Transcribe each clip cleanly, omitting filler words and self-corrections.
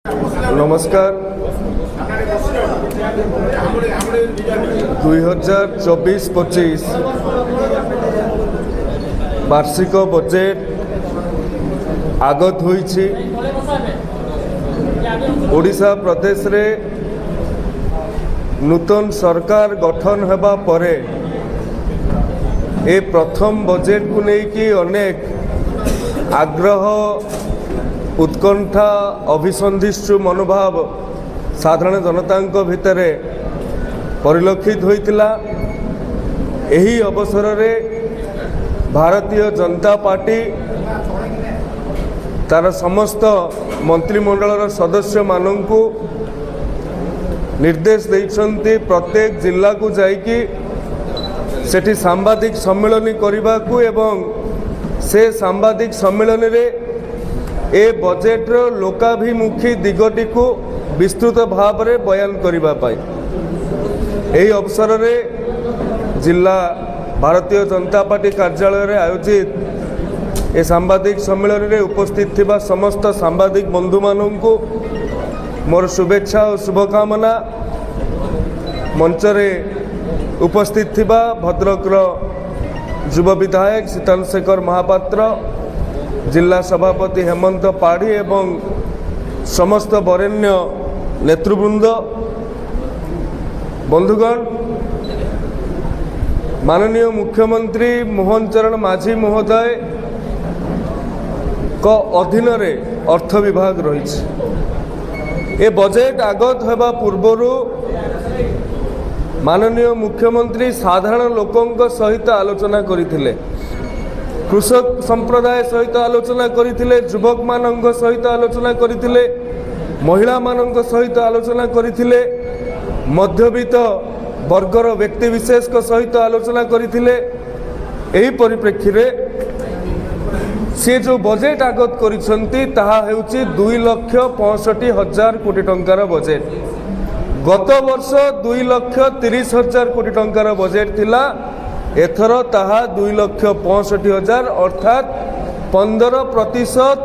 नमस्कार 2024-25 वार्षिक बजेट आगत होईछि। ओडिशा प्रदेश रे नूतन सरकार गठन हेबा परे ए प्रथम बजेट को लेकिन अनेक आग्रह उत्कंठा अभिसंधिष्टु मनोभाव साधारण जनता भितर परिलक्षित होइतिला। एही अवसर रे भारतीय जनता पार्टी तार समस्त मंत्रिमंडल सदस्य माननकु निर्देश देइछन्ति प्रत्येक जिला को जाइकी सेठी सांबादिक सम्मेलन करने को एवं से सांबादिक सम्मेलन रे ए बजेट्र लोकाभिमुखी दिगटी को विस्तृत भाव में बयान करने यही अवसर रे जिला भारतीय जनता पार्टी कार्यालय रे आयोजित ए सांबादिक सम्मेलन रे उपस्थित थिबा समस्त सांबादिक बंधु माननकु मोर शुभेच्छा और शुभकामना। मंच रे उपस्थित थिबा भद्रकर युव विधायक शीतल शेखर महापात्र, जिला सभापति हेमंत पाढ़ी एवं समस्त वरेण्य नेतृवृंद, बंधुगण, माननीय मुख्यमंत्री मोहन चरण माझी महोदय को अधीन रे अर्थ विभाग रही। ए बजेट आगत होगा पूर्वर माननीय मुख्यमंत्री साधारण लोकों सहित आलोचना करथिले, कृषक संप्रदाय सहित आलोचना करथिले, युवक मानक सहित आलोचना करथिले, महिला मानक सहित आलोचना करथिले, मध्यवित्त वर्गर व्यक्ति विशेष सहित आलोचना करथिले। एही परिप्रेक्षी रे से जो बजेट आगत करिसंती ताहा हेउची 2,65,000 कोटी टंकार बजेट। गत वर्ष 2,30,000 कोटी टंकार बजेट थिला, एथर ताहा 2,65,000 अर्थात 15%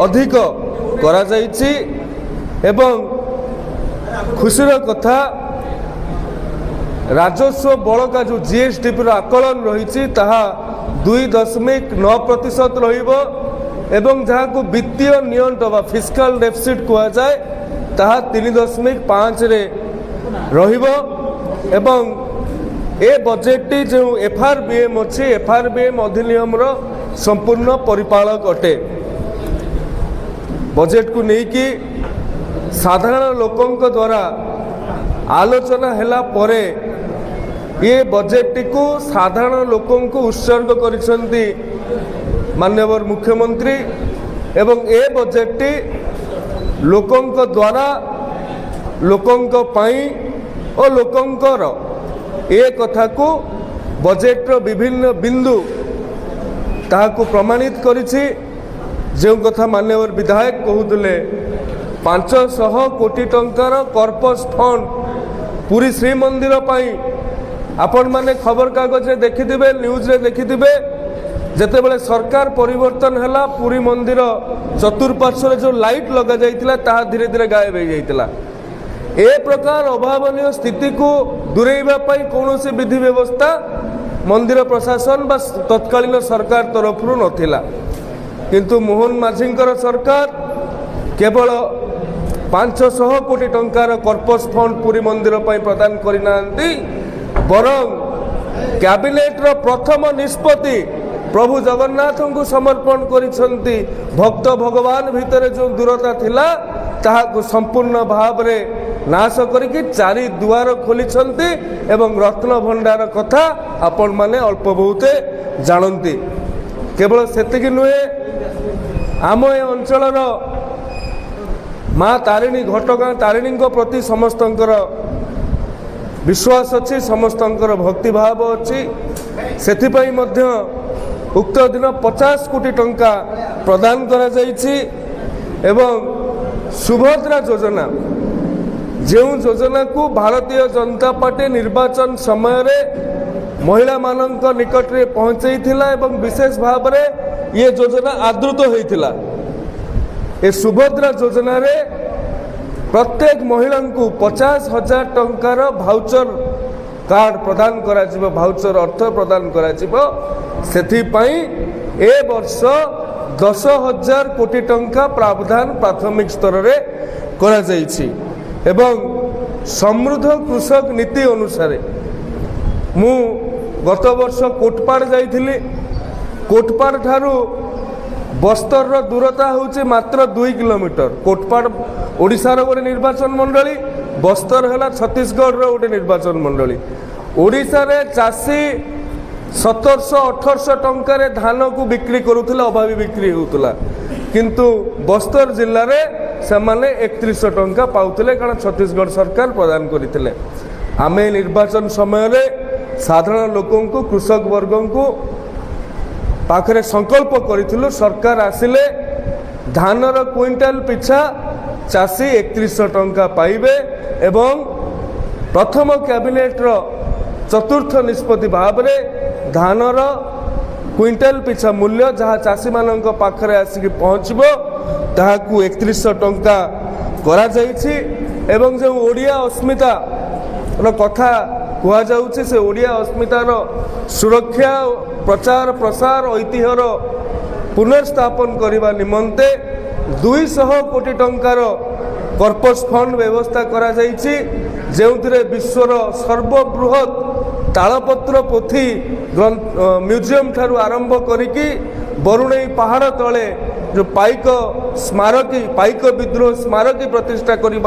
अधिक करा जाइछि। एवं खुशीर कथा राजस्व बड़का जो जीएसटी आकलन रही ताहा 2.9% रहिबो एवं जहाँ को वित्तीय नियंत्रण वा फिस्काल डेफिसिट कहा जाए ताहा 3.5 रे रहिबो। एवं ए बजेट जो एफआरबीएम अच्छी एफआरबीएम अधिनियम संपूर्ण परिपालक अटे। बजेट को लेकिन साधारण लोकों द्वारा आलोचना हैला परे ये बजेट को साधारण लोकों को उत्सर्ग करिसंती माननीय मुख्यमंत्री। एवं ए बजेट लोकों द्वारा लोकों पाई और लोकोंकर ए कथा को बजेट्र विभिन्न बिंदु ताहाको प्रमाणित करिछि। जो कथा माननीय विधायक कहूले 500 कोटी टंकार कॉर्पस फंड पूरी श्रीमंदिर पाई आपण माने खबर कागज देखिथिबे, न्यूज रे देखिथिबे, जेतेबेले सरकार परिवर्तन हैला पूरी मंदिर चतुर्पार्श्व जो लाइट लगा जाइतिला ताहा धीरे धीरे गायब हो जाइतिला। ए प्रकार अभावनीय स्थिति को दूरेइबा पाई कौनसी विधि व्यवस्था मंदिर प्रशासन बा तत्कालीन सरकार तरफ नथिला, किंतु मोहन माझींकर सरकार केवल 500 कोटी टंकार कॉर्पस फंड पूरी मंदिर पाई प्रदान करिनांती, बरं कैबिनेट रो प्रथम निष्पत्ति प्रभु जगन्नाथ को समर्पण करिसंती। भक्त भगवान भितर जो दूरता थिला ताहाको संपूर्ण भाव रे नाश करिकि चारि दुआर खोलिसंती एवं रत्न भंडार कथा आपण माने अल्प बहुते जानती। केवल सेतिकि नुहे, आम ए अंचलर माँ तारिणी घटगाँ तारिणी प्रति समस्तंकर विश्वास अच्छी, समस्तंकर भक्ति भाव अच्छी। सेथिपाई मध्य उक्त दिन 50 कोटी टंका प्रदान करा जाइछि। एवं सुभद्रा योजना जो योजना को भारतीय जनता पार्टी निर्वाचन समय रे महिला मानक निकट रे पहुंचाई थिला एवं विशेष भाव रे ये योजना आदृत होइथिला। ए सुभद्रा योजना रे प्रत्येक महिला को 50,000 टंकार भाउचर कार्ड प्रदान करा जिवो, भाउचर अर्थ प्रदान करा जिवो। सेथिपाई ए वर्ष 10,000 कोटी टंका प्रावधान प्राथमिक स्तर रे करा जाइछि एवं समृद्ध कृषक नीति अनुसार मु गत वर्ष कोटपाड़ जाइथिली। कोटपाड़ ठारू बस्तर दूरता होचे मात्र 2 किलोमीटर। कोटपाड़ ओडिशार गोटे निर्वाचन मंडली, बस्तर है छत्तीसगढ़ गोटे निर्वाचन मंडली। ओडिशा रे चाषी 1700-1800 टंकार धान को बिक्री करुला, अभावी बिक्री होता, किंतु बस्तर जिले में से 3100 टंका पाउले, कारण छत्तीसगढ़ सरकार प्रदान करते। आमे निर्वाचन समय साधारण लोकों को, कृषक वर्ग को पाखरे संकल्प करिथिलु। सरकार आसिले धानर क्विंटाल पिछा चाषी 3100 टंका पाइबे एवं प्रथम कैबिनेट चतुर्थ निष्पत्ति भाव में धानर क्विंटाल पिछा मूल्य जहाँ चाषी मान पाखरे आसिक पहुँचबो ताहाकू 3100 टंका करा जाइछि। एवं जो ओडिया अस्मिता कथा कुआ जाउछि, से ओडिया अस्मितार सुरक्षा, प्रचार प्रसार, ऐतिह्यर पुनर्स्थापन करने निमंते 200 कोटी टंकार कर्पस फंड व्यवस्था करा जाइछि, जेउथिरे विश्वर सर्वबृहत तालपत्र पोथी म्यूजियम ठारू आरंभ करिकी बरुणई पहाड़ तले जो पाइक स्मारकी, पाइक विद्रोह स्मारकी प्रतिष्ठा करने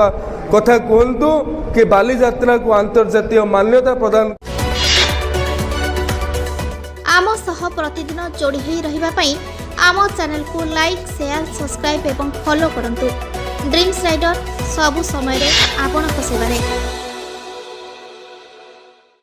कथा कहतु कि बालीजात्रा को अंतर्जातीय मान्यता प्रदान। आम सह प्रतिदिन जोड़ी होई रहिबा पई आम चैनल को लाइक, शेयर, सब्सक्राइब एवं फॉलो करंतु। ड्रीम्स राइडर सबु समय रे आपन को सेवा रे।